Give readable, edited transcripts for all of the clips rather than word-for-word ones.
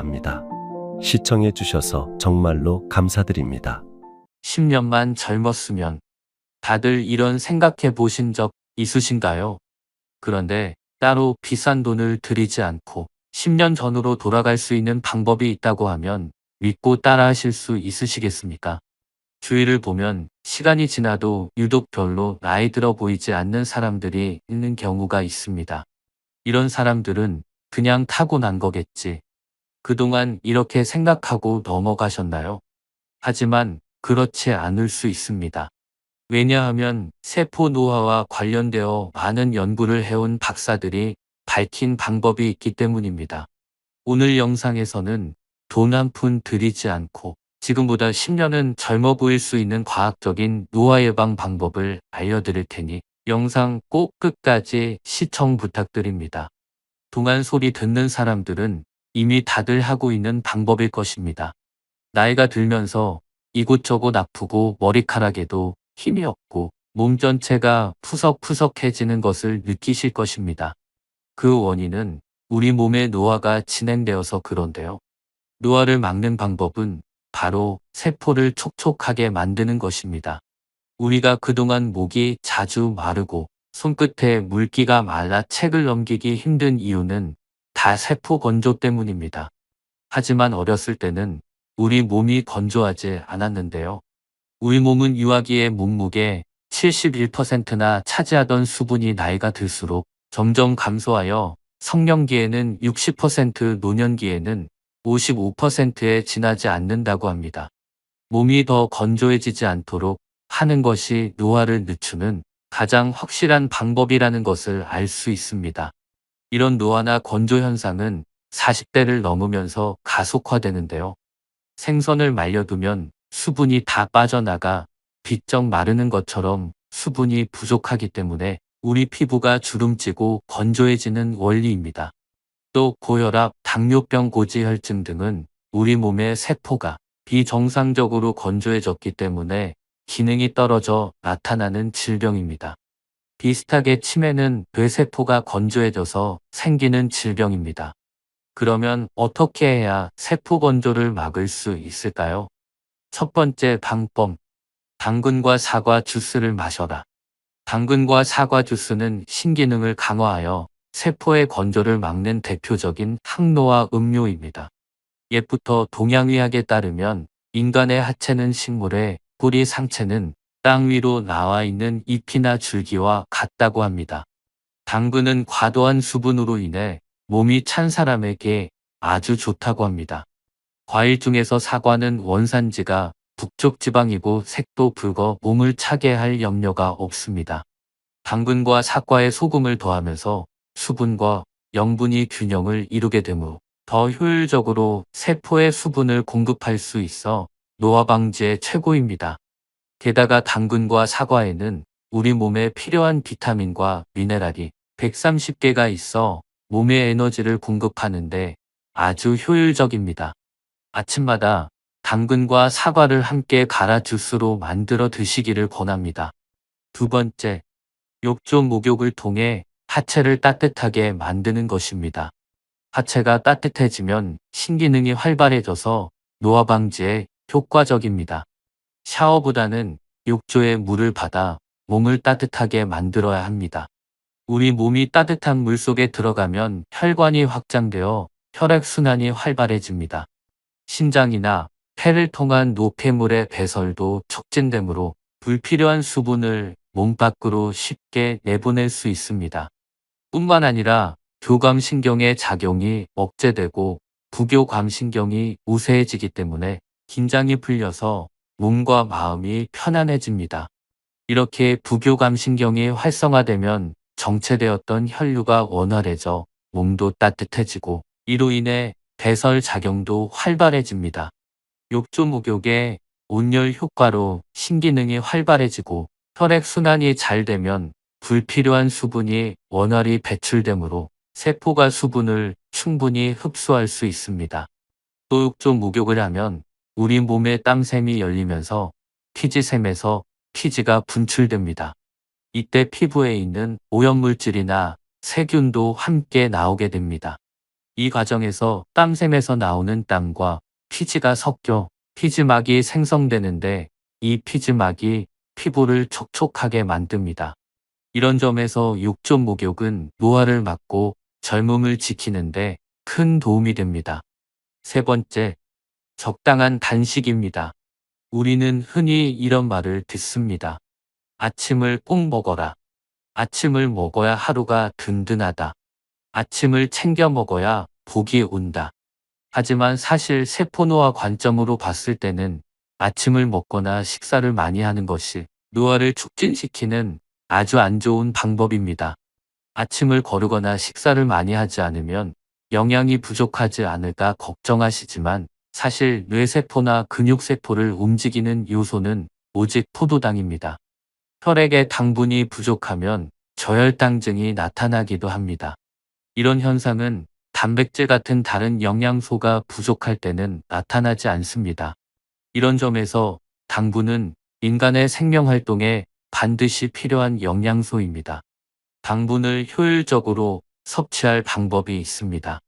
합니다. 시청해 주셔서 정말로 감사드립니다. 10년만 젊었으면 다들 이런 생각해 보신 적 있으신가요? 그런데 따로 비싼 돈을 들이지 않고 10년 전으로 돌아갈 수 있는 방법이 있다고 하면 믿고 따라 하실 수 있으시겠습니까? 주위를 보면 시간이 지나도 유독 별로 나이 들어 보이지 않는 사람들이 있는 경우가 있습니다. 이런 사람들은 그냥 타고난 거겠지. 그동안 이렇게 생각하고 넘어가셨나요? 하지만 그렇지 않을 수 있습니다. 왜냐하면 세포 노화와 관련되어 많은 연구를 해온 박사들이 밝힌 방법이 있기 때문입니다. 오늘 영상에서는 돈 한 푼 들이지 않고 지금보다 10년은 젊어 보일 수 있는 과학적인 노화 예방 방법을 알려드릴 테니 영상 꼭 끝까지 시청 부탁드립니다. 동안 소리 듣는 사람들은 이미 다들 하고 있는 방법일 것입니다. 나이가 들면서 이곳저곳 아프고 머리카락에도 힘이 없고 몸 전체가 푸석푸석해지는 것을 느끼실 것입니다. 그 원인은 우리 몸의 노화가 진행되어서 그런데요. 노화를 막는 방법은 바로 세포를 촉촉하게 만드는 것입니다. 우리가 그동안 목이 자주 마르고 손끝에 물기가 말라 책을 넘기기 힘든 이유는 다 세포 건조 때문입니다. 하지만 어렸을 때는 우리 몸이 건조하지 않았는데요. 우리 몸은 유아기의 몸무게 71%나 차지하던 수분이 나이가 들수록 점점 감소하여 성년기에는 60%, 노년기에는 55%에 지나지 않는다고 합니다. 몸이 더 건조해지지 않도록 하는 것이 노화를 늦추는 가장 확실한 방법이라는 것을 알 수 있습니다. 이런 노화나 건조 현상은 40대를 넘으면서 가속화되는데요. 생선을 말려두면 수분이 다 빠져나가 비쩍 마르는 것처럼 수분이 부족하기 때문에 우리 피부가 주름지고 건조해지는 원리입니다. 또 고혈압, 당뇨병, 고지혈증 등은 우리 몸의 세포가 비정상적으로 건조해졌기 때문에 기능이 떨어져 나타나는 질병입니다. 비슷하게 치매는 뇌세포가 건조해져서 생기는 질병입니다. 그러면 어떻게 해야 세포 건조를 막을 수 있을까요? 첫 번째 방법, 당근과 사과 주스를 마셔라. 당근과 사과 주스는 신기능을 강화하여 세포의 건조를 막는 대표적인 항노화 음료입니다. 옛부터 동양의학에 따르면 인간의 하체는 식물에, 뿌리 상체는 땅 위로 나와 있는 잎이나 줄기와 같다고 합니다. 당근은 과도한 수분으로 인해 몸이 찬 사람에게 아주 좋다고 합니다. 과일 중에서 사과는 원산지가 북쪽 지방이고 색도 붉어 몸을 차게 할 염려가 없습니다. 당근과 사과에 소금을 더하면서 수분과 영분이 균형을 이루게 되므로 더 효율적으로 세포에 수분을 공급할 수 있어 노화 방지에 최고입니다. 게다가 당근과 사과에는 우리 몸에 필요한 비타민과 미네랄이 130개가 있어 몸에 에너지를 공급하는데 아주 효율적입니다. 아침마다 당근과 사과를 함께 갈아 주스로 만들어 드시기를 권합니다. 두 번째, 욕조 목욕을 통해 하체를 따뜻하게 만드는 것입니다. 하체가 따뜻해지면 신기능이 활발해져서 노화 방지에 효과적입니다. 샤워보다는 욕조에 물을 받아 몸을 따뜻하게 만들어야 합니다. 우리 몸이 따뜻한 물 속에 들어가면 혈관이 확장되어 혈액순환이 활발해집니다. 심장이나 폐를 통한 노폐물의 배설도 촉진되므로 불필요한 수분을 몸 밖으로 쉽게 내보낼 수 있습니다. 뿐만 아니라 교감신경의 작용이 억제되고 부교감신경이 우세해지기 때문에 긴장이 풀려서 몸과 마음이 편안해집니다. 이렇게 부교감신경이 활성화되면 정체되었던 혈류가 원활해져 몸도 따뜻해지고 이로 인해 배설 작용도 활발해집니다. 욕조 목욕의 온열 효과로 신기능이 활발해지고 혈액순환이 잘 되면 불필요한 수분이 원활히 배출되므로 세포가 수분을 충분히 흡수할 수 있습니다. 또 욕조 목욕을 하면 우리 몸의 땀샘이 열리면서 피지샘에서 피지가 분출됩니다. 이때 피부에 있는 오염물질이나 세균도 함께 나오게 됩니다. 이 과정에서 땀샘에서 나오는 땀과 피지가 섞여 피지막이 생성되는데 이 피지막이 피부를 촉촉하게 만듭니다. 이런 점에서 육조 목욕은 노화를 막고 젊음을 지키는데 큰 도움이 됩니다. 세 번째, 적당한 단식입니다. 우리는 흔히 이런 말을 듣습니다. 아침을 꼭 먹어라. 아침을 먹어야 하루가 든든하다. 아침을 챙겨 먹어야 복이 온다. 하지만 사실 세포노화 관점으로 봤을 때는 아침을 먹거나 식사를 많이 하는 것이 노화를 촉진시키는 아주 안 좋은 방법입니다. 아침을 거르거나 식사를 많이 하지 않으면 영양이 부족하지 않을까 걱정하시지만 사실 뇌세포나 근육세포를 움직이는 요소는 오직 포도당입니다. 혈액에 당분이 부족하면 저혈당증이 나타나기도 합니다. 이런 현상은 단백질 같은 다른 영양소가 부족할 때는 나타나지 않습니다. 이런 점에서 당분은 인간의 생명활동에 반드시 필요한 영양소입니다. 당분을 효율적으로 섭취할 방법이 있습니다.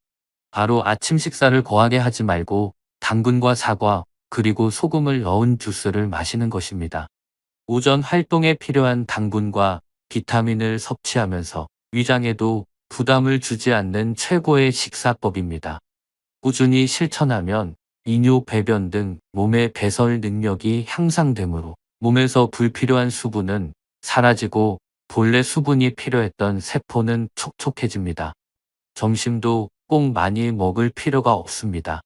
바로 아침 식사를 거하게 하지 말고 당근과 사과 그리고 소금을 넣은 주스를 마시는 것입니다. 오전 활동에 필요한 당분과 비타민을 섭취하면서 위장에도 부담을 주지 않는 최고의 식사법입니다. 꾸준히 실천하면 이뇨, 배변 등 몸의 배설 능력이 향상되므로 몸에서 불필요한 수분은 사라지고 본래 수분이 필요했던 세포는 촉촉해집니다. 점심도 꼭 많이 먹을 필요가 없습니다.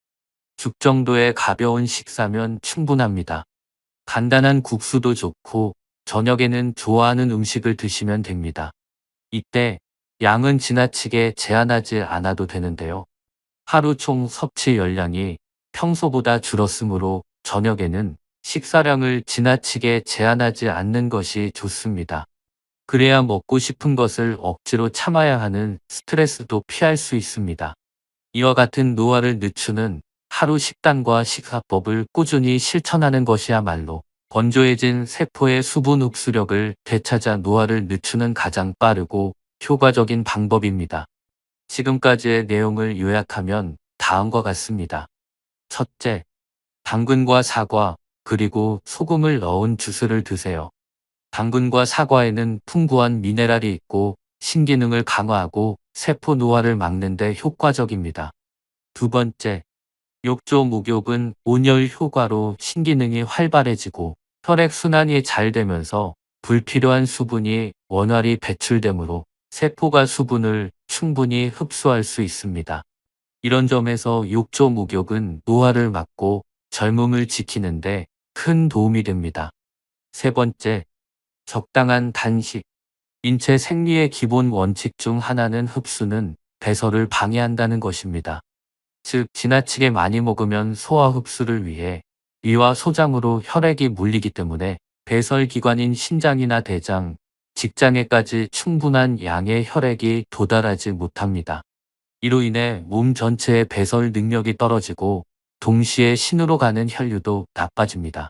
죽 정도의 가벼운 식사면 충분합니다. 간단한 국수도 좋고 저녁에는 좋아하는 음식을 드시면 됩니다. 이때 양은 지나치게 제한하지 않아도 되는데요. 하루 총 섭취 열량이 평소보다 줄었으므로 저녁에는 식사량을 지나치게 제한하지 않는 것이 좋습니다. 그래야 먹고 싶은 것을 억지로 참아야 하는 스트레스도 피할 수 있습니다. 이와 같은 노화를 늦추는 하루 식단과 식사법을 꾸준히 실천하는 것이야말로 건조해진 세포의 수분 흡수력을 되찾아 노화를 늦추는 가장 빠르고 효과적인 방법입니다. 지금까지의 내용을 요약하면 다음과 같습니다. 첫째, 당근과 사과, 그리고 소금을 넣은 주스를 드세요. 당근과 사과에는 풍부한 미네랄이 있고 신기능을 강화하고 세포 노화를 막는 데 효과적입니다. 두 번째, 욕조 목욕은 온열 효과로 신기능이 활발해지고 혈액순환이 잘 되면서 불필요한 수분이 원활히 배출되므로 세포가 수분을 충분히 흡수할 수 있습니다. 이런 점에서 욕조 목욕은 노화를 막고 젊음을 지키는데 큰 도움이 됩니다. 세 번째, 적당한 단식. 인체 생리의 기본 원칙 중 하나는 흡수는 배설을 방해한다는 것입니다. 즉, 지나치게 많이 먹으면 소화 흡수를 위해 위와 소장으로 혈액이 몰리기 때문에 배설기관인 신장이나 대장, 직장에까지 충분한 양의 혈액이 도달하지 못합니다. 이로 인해 몸 전체의 배설 능력이 떨어지고 동시에 신으로 가는 혈류도 나빠집니다.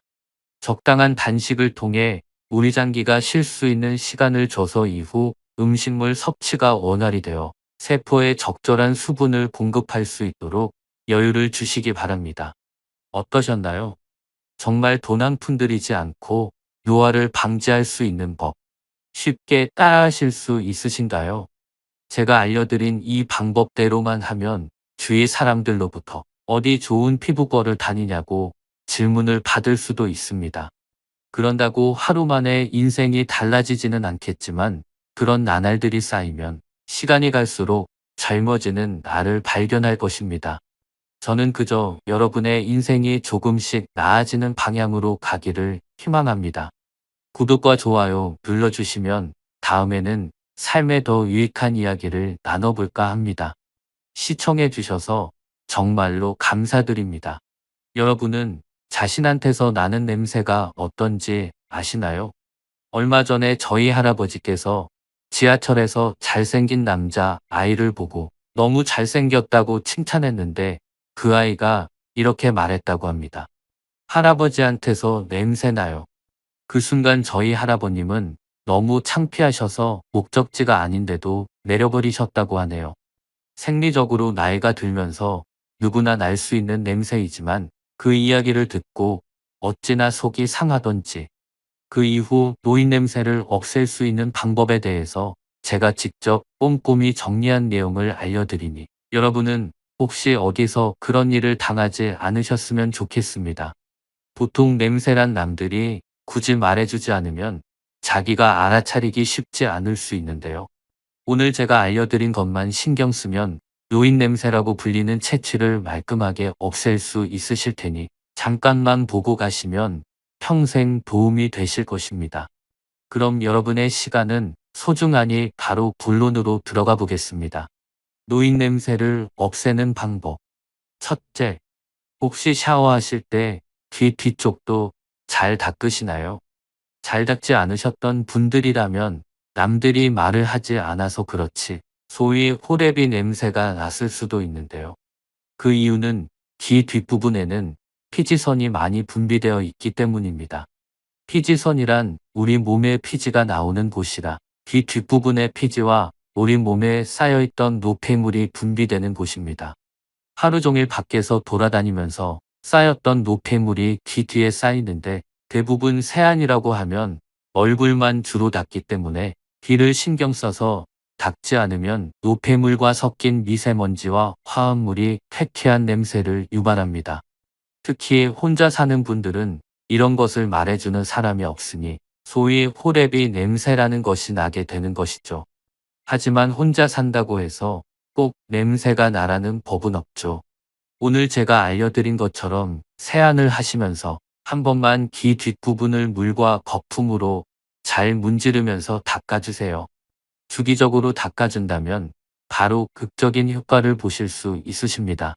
적당한 단식을 통해 우리 장기가 쉴 수 있는 시간을 줘서 이후 음식물 섭취가 원활히 되어 세포에 적절한 수분을 공급할 수 있도록 여유를 주시기 바랍니다. 어떠셨나요? 정말 돈 한 푼 들이지 않고 노화를 방지할 수 있는 법, 쉽게 따라하실 수 있으신가요? 제가 알려드린 이 방법대로만 하면 주위 사람들로부터 어디 좋은 피부과를 다니냐고 질문을 받을 수도 있습니다. 그런다고 하루 만에 인생이 달라지지는 않겠지만 그런 나날들이 쌓이면 시간이 갈수록 젊어지는 나를 발견할 것입니다. 저는 그저 여러분의 인생이 조금씩 나아지는 방향으로 가기를 희망합니다. 구독과 좋아요 눌러주시면 다음에는 삶에 더 유익한 이야기를 나눠볼까 합니다. 시청해주셔서 정말로 감사드립니다. 여러분은 자신한테서 나는 냄새가 어떤지 아시나요? 얼마 전에 저희 할아버지께서 지하철에서 잘생긴 남자 아이를 보고 너무 잘생겼다고 칭찬했는데 그 아이가 이렇게 말했다고 합니다. 할아버지한테서 냄새나요. 그 순간 저희 할아버님은 너무 창피하셔서 목적지가 아닌데도 내려버리셨다고 하네요. 생리적으로 나이가 들면서 누구나 날 수 있는 냄새이지만 그 이야기를 듣고 어찌나 속이 상하던지 그 이후 노인 냄새를 없앨 수 있는 방법에 대해서 제가 직접 꼼꼼히 정리한 내용을 알려드리니 여러분은 혹시 어디서 그런 일을 당하지 않으셨으면 좋겠습니다. 보통 냄새란 남들이 굳이 말해주지 않으면 자기가 알아차리기 쉽지 않을 수 있는데요. 오늘 제가 알려드린 것만 신경 쓰면 노인 냄새라고 불리는 채취를 말끔하게 없앨 수 있으실 테니 잠깐만 보고 가시면 평생 도움이 되실 것입니다. 그럼 여러분의 시간은 소중하니 바로 본론으로 들어가 보겠습니다. 노인 냄새를 없애는 방법. 첫째, 혹시 샤워하실 때 귀 뒤쪽도 잘 닦으시나요? 잘 닦지 않으셨던 분들이라면 남들이 말을 하지 않아서 그렇지 소위 호레비 냄새가 났을 수도 있는데요. 그 이유는 귀 뒷부분에는 피지선이 많이 분비되어 있기 때문입니다. 피지선이란 우리 몸에 피지가 나오는 곳이라 귀 뒷부분의 피지와 우리 몸에 쌓여있던 노폐물이 분비되는 곳입니다. 하루 종일 밖에서 돌아다니면서 쌓였던 노폐물이 귀 뒤에 쌓이는데 대부분 세안이라고 하면 얼굴만 주로 닦기 때문에 귀를 신경 써서 닦지 않으면 노폐물과 섞인 미세먼지와 화합물이 쾌쾌한 냄새를 유발합니다. 특히 혼자 사는 분들은 이런 것을 말해주는 사람이 없으니 소위 호레비 냄새라는 것이 나게 되는 것이죠. 하지만 혼자 산다고 해서 꼭 냄새가 나라는 법은 없죠. 오늘 제가 알려드린 것처럼 세안을 하시면서 한 번만 귀 뒷부분을 물과 거품으로 잘 문지르면서 닦아주세요. 주기적으로 닦아준다면 바로 극적인 효과를 보실 수 있으십니다.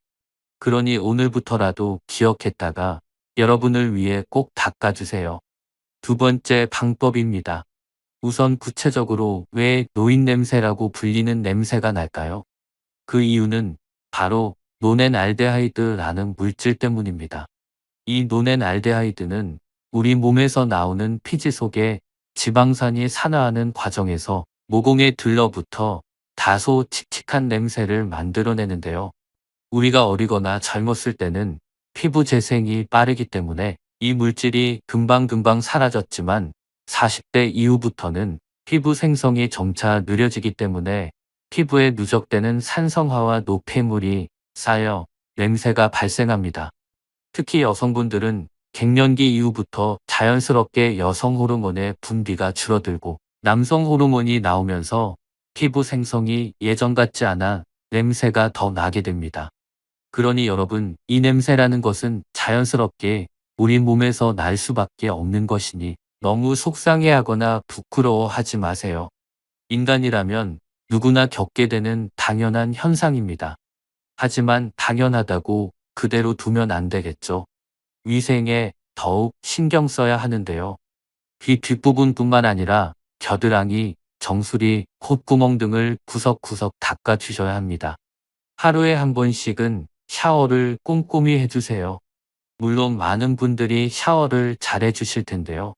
그러니 오늘부터라도 기억했다가 여러분을 위해 꼭 닦아주세요. 두 번째 방법입니다. 우선 구체적으로 왜 노인 냄새라고 불리는 냄새가 날까요? 그 이유는 바로 노넨알데하이드라는 물질 때문입니다. 이 노넨알데하이드는 우리 몸에서 나오는 피지 속에 지방산이 산화하는 과정에서 모공에 들러붙어 다소 칙칙한 냄새를 만들어내는데요. 우리가 어리거나 젊었을 때는 피부 재생이 빠르기 때문에 이 물질이 금방금방 사라졌지만 40대 이후부터는 피부 생성이 점차 느려지기 때문에 피부에 누적되는 산성화와 노폐물이 쌓여 냄새가 발생합니다. 특히 여성분들은 갱년기 이후부터 자연스럽게 여성 호르몬의 분비가 줄어들고 남성 호르몬이 나오면서 피부 생성이 예전 같지 않아 냄새가 더 나게 됩니다. 그러니 여러분, 이 냄새라는 것은 자연스럽게 우리 몸에서 날 수밖에 없는 것이니 너무 속상해하거나 부끄러워하지 마세요. 인간이라면 누구나 겪게 되는 당연한 현상입니다. 하지만 당연하다고 그대로 두면 안 되겠죠. 위생에 더욱 신경 써야 하는데요. 귀 뒷부분뿐만 아니라 겨드랑이, 정수리, 콧구멍 등을 구석구석 닦아주셔야 합니다. 하루에 한 번씩은 샤워를 꼼꼼히 해주세요. 물론 많은 분들이 샤워를 잘 해주실 텐데요.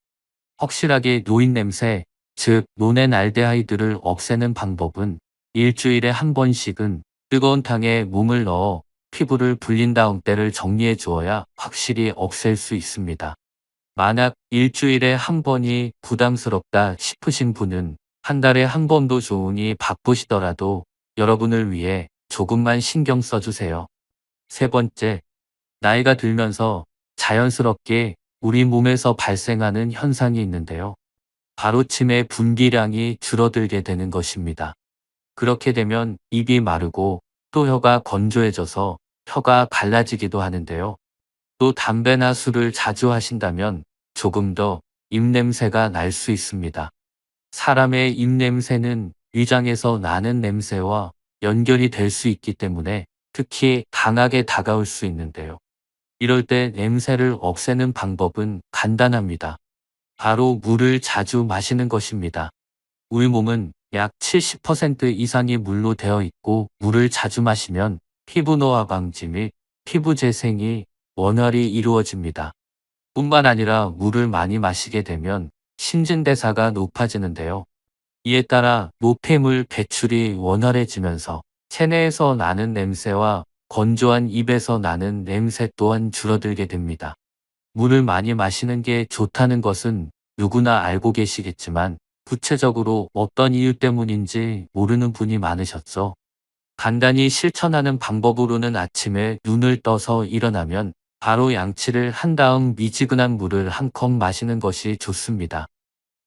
확실하게 노인 냄새, 즉 노넨알데하이드를 없애는 방법은 일주일에 한 번씩은 뜨거운 탕에 몸을 넣어 피부를 불린 다음 때를 정리해 주어야 확실히 없앨 수 있습니다. 만약 일주일에 한 번이 부담스럽다 싶으신 분은 한 달에 한 번도 좋으니 바쁘시더라도 여러분을 위해 조금만 신경 써주세요. 세 번째, 나이가 들면서 자연스럽게 우리 몸에서 발생하는 현상이 있는데요. 바로 침의 분비량이 줄어들게 되는 것입니다. 그렇게 되면 입이 마르고 또 혀가 건조해져서 혀가 갈라지기도 하는데요. 또 담배나 술을 자주 하신다면 조금 더 입냄새가 날 수 있습니다. 사람의 입냄새는 위장에서 나는 냄새와 연결이 될 수 있기 때문에 특히 강하게 다가올 수 있는데요. 이럴 때 냄새를 없애는 방법은 간단합니다. 바로 물을 자주 마시는 것입니다. 우리 몸은 약 70% 이상이 물로 되어 있고 물을 자주 마시면 피부 노화 방지 및 피부 재생이 원활히 이루어집니다. 뿐만 아니라 물을 많이 마시게 되면 신진대사가 높아지는데요. 이에 따라 노폐물 배출이 원활해지면서 체내에서 나는 냄새와 건조한 입에서 나는 냄새 또한 줄어들게 됩니다. 물을 많이 마시는 게 좋다는 것은 누구나 알고 계시겠지만 구체적으로 어떤 이유 때문인지 모르는 분이 많으셨죠. 간단히 실천하는 방법으로는 아침에 눈을 떠서 일어나면 바로 양치를 한 다음 미지근한 물을 한 컵 마시는 것이 좋습니다.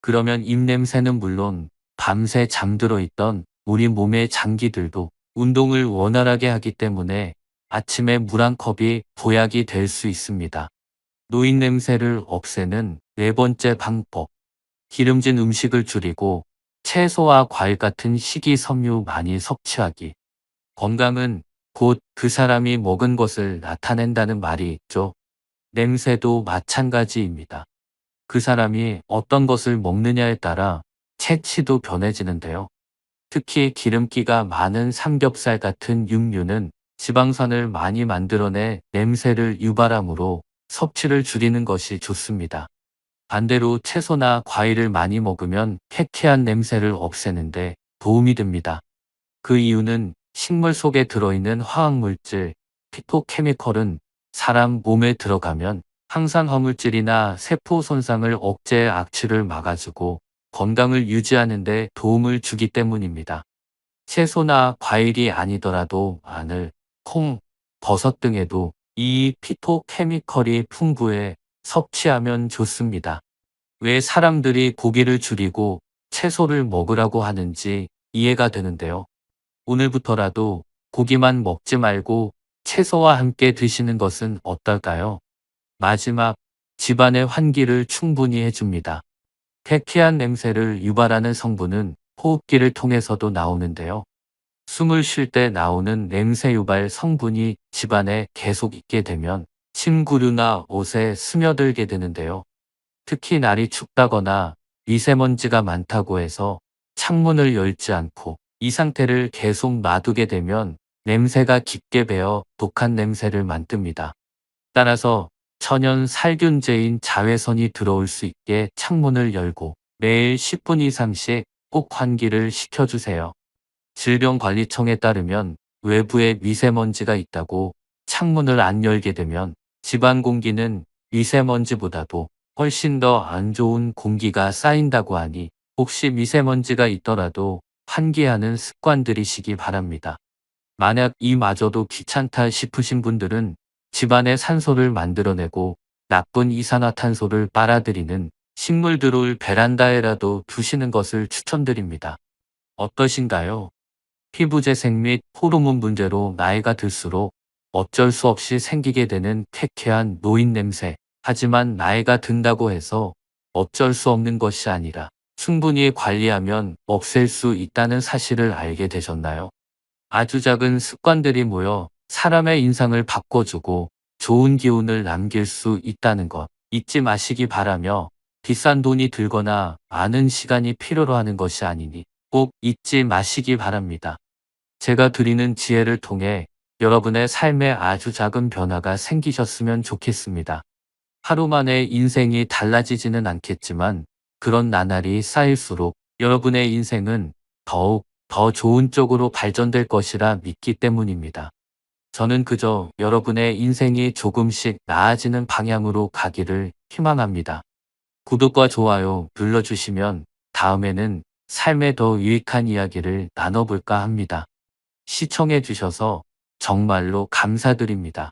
그러면 입냄새는 물론 밤새 잠들어 있던 우리 몸의 장기들도 운동을 원활하게 하기 때문에 아침에 물 한 컵이 보약이 될 수 있습니다. 노인냄새를 없애는 네 번째 방법. 기름진 음식을 줄이고 채소와 과일 같은 식이섬유 많이 섭취하기. 건강은 곧 그 사람이 먹은 것을 나타낸다는 말이 있죠. 냄새도 마찬가지입니다. 그 사람이 어떤 것을 먹느냐에 따라 채취도 변해지는데요. 특히 기름기가 많은 삼겹살 같은 육류는 지방산을 많이 만들어내 냄새를 유발하므로 섭취를 줄이는 것이 좋습니다. 반대로 채소나 과일을 많이 먹으면 쾌쾌한 냄새를 없애는데 도움이 됩니다. 그 이유는 식물 속에 들어있는 화학물질, 피토케미컬은 사람 몸에 들어가면 항산 화물질이나 세포 손상을 억제해 악취를 막아주고 건강을 유지하는 데 도움을 주기 때문입니다. 채소나 과일이 아니더라도 마늘, 콩, 버섯 등에도 이 피토케미컬이 풍부해 섭취하면 좋습니다. 왜 사람들이 고기를 줄이고 채소를 먹으라고 하는지 이해가 되는데요. 오늘부터라도 고기만 먹지 말고 채소와 함께 드시는 것은 어떨까요? 마지막, 집안의 환기를 충분히 해줍니다. 쾌쾌한 냄새를 유발하는 성분은 호흡기를 통해서도 나오는데요. 숨을 쉴 때 나오는 냄새 유발 성분이 집안에 계속 있게 되면 침구류나 옷에 스며들게 되는데요. 특히 날이 춥다거나 미세먼지가 많다고 해서 창문을 열지 않고 이 상태를 계속 놔두게 되면 냄새가 깊게 배어 독한 냄새를 만듭니다. 따라서 천연 살균제인 자외선이 들어올 수 있게 창문을 열고 매일 10분 이상씩 꼭 환기를 시켜주세요. 질병관리청에 따르면 외부에 미세먼지가 있다고 창문을 안 열게 되면 집안 공기는 미세먼지보다도 훨씬 더 안 좋은 공기가 쌓인다고 하니 혹시 미세먼지가 있더라도 환기하는 습관 들이시기 바랍니다. 만약 이마저도 귀찮다 싶으신 분들은 집안에 산소를 만들어내고 나쁜 이산화탄소를 빨아들이는 식물들을 베란다에라도 두시는 것을 추천드립니다. 어떠신가요? 피부 재생 및 호르몬 문제로 나이가 들수록 어쩔 수 없이 생기게 되는 쾌쾌한 노인 냄새. 하지만 나이가 든다고 해서 어쩔 수 없는 것이 아니라 충분히 관리하면 없앨 수 있다는 사실을 알게 되셨나요? 아주 작은 습관들이 모여 사람의 인상을 바꿔주고 좋은 기운을 남길 수 있다는 것 잊지 마시기 바라며 비싼 돈이 들거나 많은 시간이 필요로 하는 것이 아니니 꼭 잊지 마시기 바랍니다. 제가 드리는 지혜를 통해 여러분의 삶에 아주 작은 변화가 생기셨으면 좋겠습니다. 하루 만에 인생이 달라지지는 않겠지만 그런 나날이 쌓일수록 여러분의 인생은 더욱 더 좋은 쪽으로 발전될 것이라 믿기 때문입니다. 저는 그저 여러분의 인생이 조금씩 나아지는 방향으로 가기를 희망합니다. 구독과 좋아요 눌러주시면 다음에는 삶에 더 유익한 이야기를 나눠볼까 합니다. 시청해 주셔서 정말로 감사드립니다.